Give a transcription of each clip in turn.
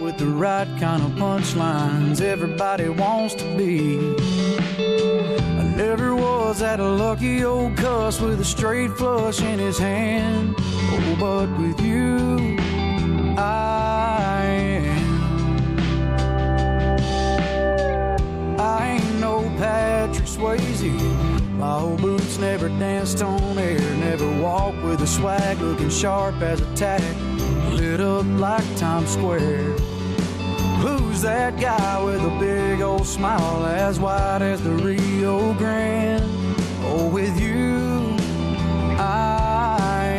with the right kind of punchlines. Everybody wants to be. I never was that lucky old cuss with a straight flush in his hand. Oh, but with you, I am. I ain't no Patrick Swayze. My old boots never danced on air, never walked with a swag looking sharp as a tack, lit up like Times Square. Who's that guy with a big old smile as wide as the Rio Grande? Oh, with you, I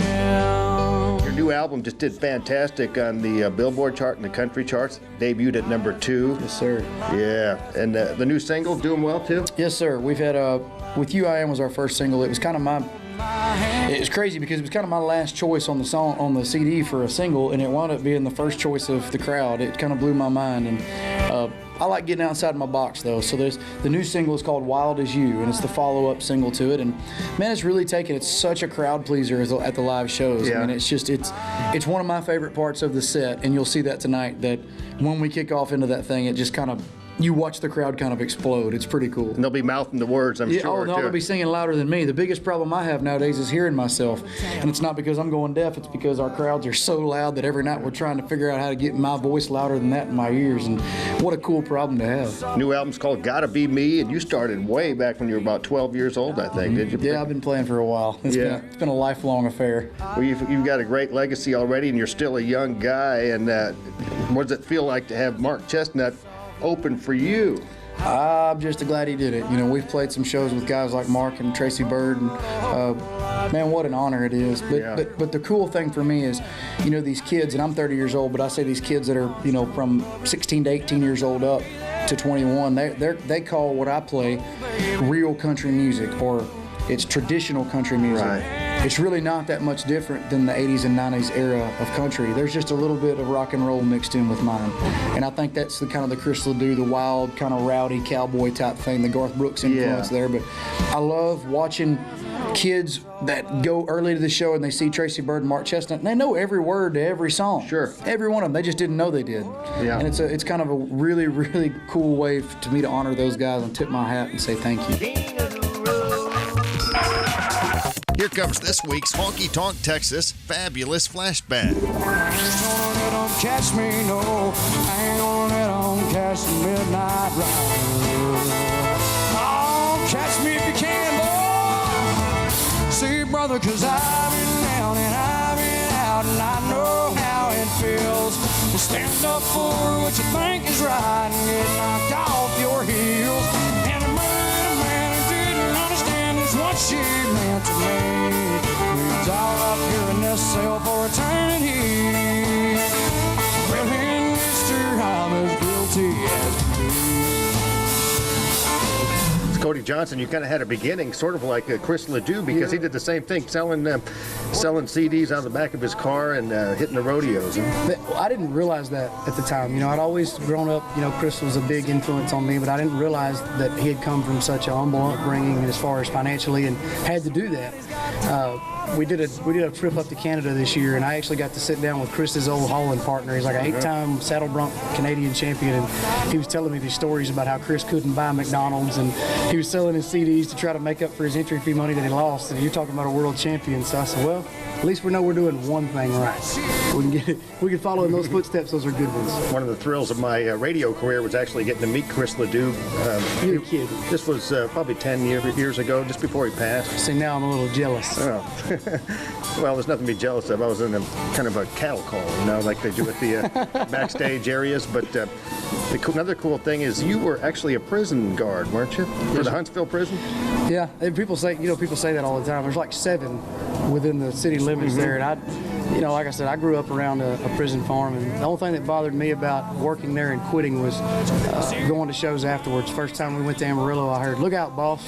am. Your new album just did fantastic on the Billboard chart and the country charts. Debuted at number 2. Yes, sir. Yeah, and the new single doing well too? Yes, sir. We've had With You I Am was our first single. It was kind of it was crazy because it was kind of my last choice on the song, on the CD for a single, and it wound up being the first choice of the crowd. It kind of blew my mind, and I like getting outside my box though. So the new single is called Wild As You, and it's the follow-up single to it. And man, it's really taken. It's such a crowd pleaser at the live shows. Yeah. I mean, it's one of my favorite parts of the set, and you'll see that tonight. That when we kick off into that thing, it just kind of, you watch the crowd kind of explode. It's pretty cool. And they'll be mouthing the words, I'm sure. Oh, no, they'll be singing louder than me. The biggest problem I have nowadays is hearing myself. And it's not because I'm going deaf. It's because our crowds are so loud that every night we're trying to figure out how to get my voice louder than that in my ears. And what a cool problem to have. New album's called Gotta Be Me, and you started way back when you were about 12 years old, I think, did you? Yeah, I've been playing for a while. It's been a lifelong affair. Well, you've got a great legacy already, and you're still a young guy. And what does it feel like to have Mark Chestnut open for you? I'm just glad he did it. You know, we've played some shows with guys like Mark and Tracy Byrd, and man, what an honor it is. But the cool thing for me is, you know, these kids, and I'm 30 years old, but I say these kids that are, you know, from 16 to 18 years old up to 21, they call what I play real country music, or it's traditional country music. Right. It's really not that much different than the 80s and 90s era of country. There's just a little bit of rock and roll mixed in with mine. And I think that's the kind of the Chris Ledoux, the wild, kind of rowdy cowboy type thing, the Garth Brooks influence there. But I love watching kids that go early to the show and they see Tracy Byrd and Mark Chestnut, and they know every word to every song. Sure. Every one of them. They just didn't know they did. Yeah. And it's kind of a really, really cool way to me to honor those guys and tip my hat and say thank you. Here comes this week's Honky Tonk Texas Fabulous Flashback. I ain't gonna let 'em catch me, no. I ain't gonna let 'em catch the midnight ride. Oh, catch me if you can, boy. See, brother, 'cause I've been down and I've been out, and I know how it feels to stand up for what you think is right and get knocked off your heels. And a murder man who didn't understand is what she meant to me. We're all up here in this cell for eternity. Well, in Mr. I'm as guilty as me. Cody Johnson, you kind of had a beginning sort of like Chris Ledoux, because he did the same thing, selling CDs out of the back of his car and hitting the rodeos. Well, I didn't realize that at the time. You know, I'd always grown up, you know, Chris was a big influence on me, but I didn't realize that he had come from such a humble upbringing as far as financially and had to do that. We did a trip up to Canada this year, and I actually got to sit down with Chris's old hauling partner. He's like an 8-time saddle bronc Canadian champion, and he was telling me these stories about how Chris couldn't buy McDonald's, and he was selling his CDs to try to make up for his entry fee money that he lost. And you're talking about a world champion. So I said, well, at least we know we're doing one thing right. We can follow in those footsteps. Those are good ones. One of the thrills of my radio career was actually getting to meet Chris Ledoux. You're kidding. This was probably 10 years ago, just before he passed. See, now I'm a little jealous. Oh. Well, there's nothing to be jealous of. I was in a kind of a cattle call, you know, like they do at the backstage areas. But another cool thing is you were actually a prison guard, weren't you? For the Huntsville prison? Yeah, and people say that all the time. There's like 7 within the city limits there, and like I said, I grew up around a prison farm, and the only thing that bothered me about working there and quitting was going to shows afterwards. First time we went to Amarillo, I heard, "Look out, boss."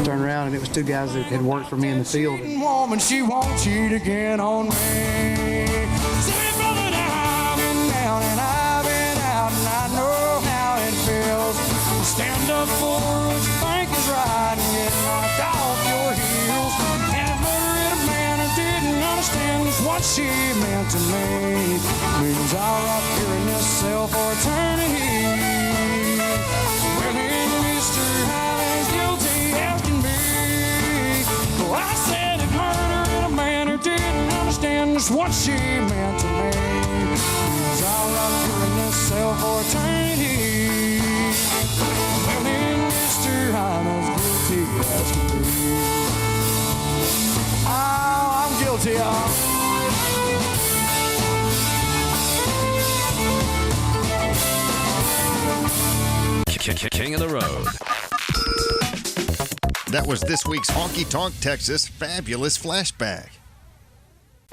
Turned around, and it was 2 guys that had worked for me in the field. Woman, she won't cheat again on me. Say, brother, I've been down and I've been out, and I know how it feels. Stand up for what you think is right and get knocked off your heels. And if murder a man who didn't understand is what she meant to me. Means I'll up here in this cell for eternity. Well, then Mr. Hyman's guilty as can be. Oh, I said it murdered a man who didn't understand just what she meant to me. Means I'll up here in this cell for eternity. Well, then Mr. Hyman's guilty as can be. Oh, I'm guilty of. King of the road. That was this week's Honky Tonk Texas Fabulous Flashback.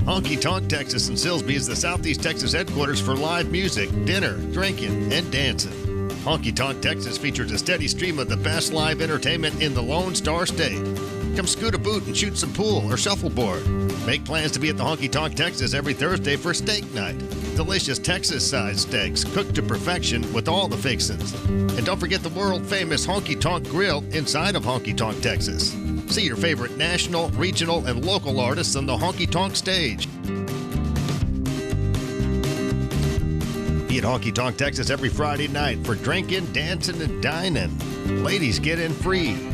Honky Tonk Texas in Silsbee is the Southeast Texas headquarters for live music, dinner, drinking, and dancing. Honky Tonk Texas features a steady stream of the best live entertainment in the Lone Star State. Come scoot a boot and shoot some pool or shuffleboard. Make plans to be at the Honky Tonk Texas every Thursday for steak night. Delicious Texas-sized steaks cooked to perfection with all the fixins. And don't forget the world-famous Honky Tonk Grill inside of Honky Tonk Texas. See your favorite national, regional, and local artists on the Honky Tonk stage. Be at Honky Tonk Texas every Friday night for drinking, dancing, and dining. Ladies get in free.